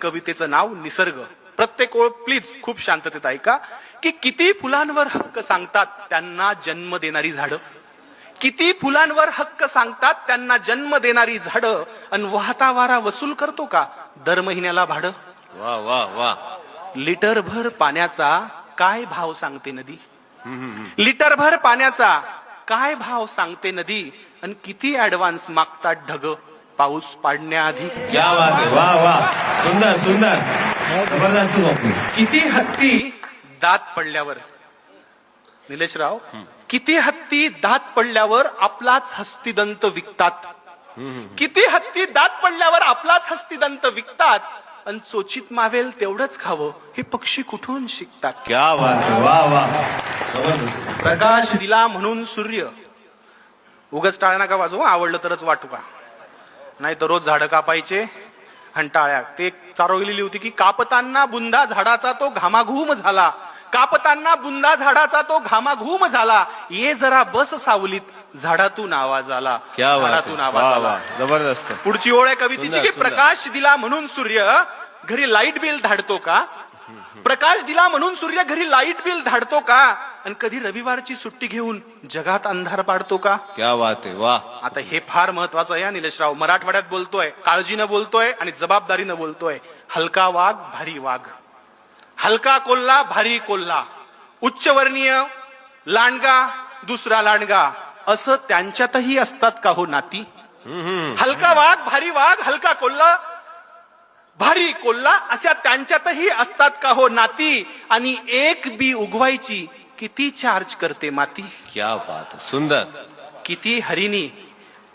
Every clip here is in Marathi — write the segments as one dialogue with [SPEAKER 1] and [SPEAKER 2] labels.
[SPEAKER 1] कवितेचं नाव निसर्ग. प्रत्येक ओळ प्लीज खूप शांततेत ऐका. की किती फुलांवर हक्क सांगतात त्यांना जन्म देणारी झाडं, किती फुलांवर हक्क सांगतात त्यांना जन्म देणारी झाडं, अन वाहता वारा वसूल करतो का दर महिन्याला भाडं.
[SPEAKER 2] वा वा वा.
[SPEAKER 1] लिटरभर पाण्याचा काय भाव सांगते नदी, लिटरभर पाण्याचा काय भाव सांगते नदी, आणि किती ऍडव्हान्स मागतात ढग पाऊस पाडण्याआधी.
[SPEAKER 2] क्या बात आहे. वा वा. सुंदर सुंदर. जबरदस्त बापू.
[SPEAKER 1] किती हत्ती दात पडल्यावर, निलेशराव, किती हत्ती दात पडल्यावर आपलाच हस्तिदंत विकतात, किती हत्ती दात पडल्यावर आपलाच हस्तिदंत विकतात, आणि चोचीत मावेल तेवढंच खावं हे पक्षी कुठून शिकतात.
[SPEAKER 2] क्या बात आहे. वा वा. जबरदस्त.
[SPEAKER 1] प्रकाश दिला म्हणून सूर्य, उगाच टाळ नका वाजवू, आवडलं तरच वाटू का, नाही तर रोज झाडं कापायचे आणि टाळ्या. ते चारोळलेली होती की कापताना बुंदा झाडाचा तो घामाघूम झाला, कापताना बुंदा झाडाचा तो घामाघूम झाला, ये जरा बस सावलीत झाडातून आवाज आला.
[SPEAKER 2] क्या बात
[SPEAKER 1] झाडातून
[SPEAKER 2] आहे.
[SPEAKER 1] आवाज
[SPEAKER 2] वा
[SPEAKER 1] आला.
[SPEAKER 2] वा. जबरदस्त.
[SPEAKER 1] पुढची ओळ आहे कवितेची
[SPEAKER 2] सुंदर,
[SPEAKER 1] की
[SPEAKER 2] सुंदर.
[SPEAKER 1] प्रकाश दिला म्हणून सूर्य घरी लाईट बिल धाडतो का, प्रकाश दिला म्हणून सूर्य घरी लाईट बिल धाडतो का, आणि कधी रविवारची सुट्टी घेऊन जगात अंधार पाडतो का.
[SPEAKER 2] क्या बात आहे. वा.
[SPEAKER 1] आता हे फार महत्वाचं आहे निलेशराव. मराठवाड्यात बोलतोय, काळजीनं बोलतोय आणि जबाबदारीनं बोलतोय. हलका वाघ भारी वाघ, हलका कोल्हा भारी कोल्हा, उच्चवर्णीय लांडगा दुसरा लांडगा, असं त्यांच्यातही असतात का हो नाती. हलका वाघ भारी वाघ, हलका कोल्हा भारी कोल्हा, अशा त्यांच्यातही असतात का हो नाती, आणि एक बी उगवायची किती चार्ज करते माती.
[SPEAKER 2] क्या बात आहे. सुंदर.
[SPEAKER 1] किती हरिणी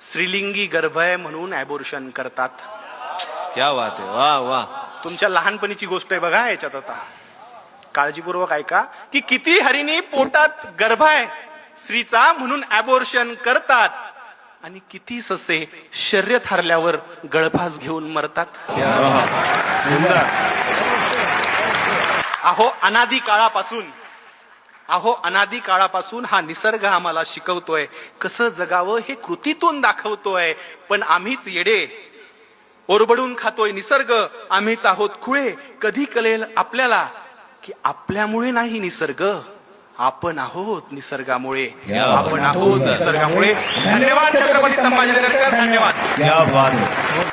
[SPEAKER 1] स्त्रीलिंगी गर्भ आहे म्हणून ॲबॉर्शन करतात.
[SPEAKER 2] क्या बात आहे. वा वा.
[SPEAKER 1] तुमच्या लहानपणीची गोष्ट आहे बघा याच्यात, आता काळजीपूर्वक ऐका. की किती हरिणी पोटात गर्भ आहे स्त्रीचा म्हणून ॲबॉर्शन करतात, आणि किती ससे शर्यत हरल्यावर गळफास घेऊन मरतात.
[SPEAKER 2] सुंदर.
[SPEAKER 1] अहो अनादी काळापासून, अहो अनादी काळापासून हा निसर्ग आम्हाला शिकवतोय कसं जगावं, हे कृतीतून दाखवतोय. पण आम्हीच येडे, ओरबडून खातोय निसर्ग, आम्हीच आहोत खुळे. कधी कळेल आपल्याला की आपल्यामुळे नाही निसर्ग, आपण आहोत निसर्गामुळे, आपण आहोत निसर्गामुळे. धन्यवाद छत्रपती संभाजीनगरकर, धन्यवाद.
[SPEAKER 2] क्या बात आहे.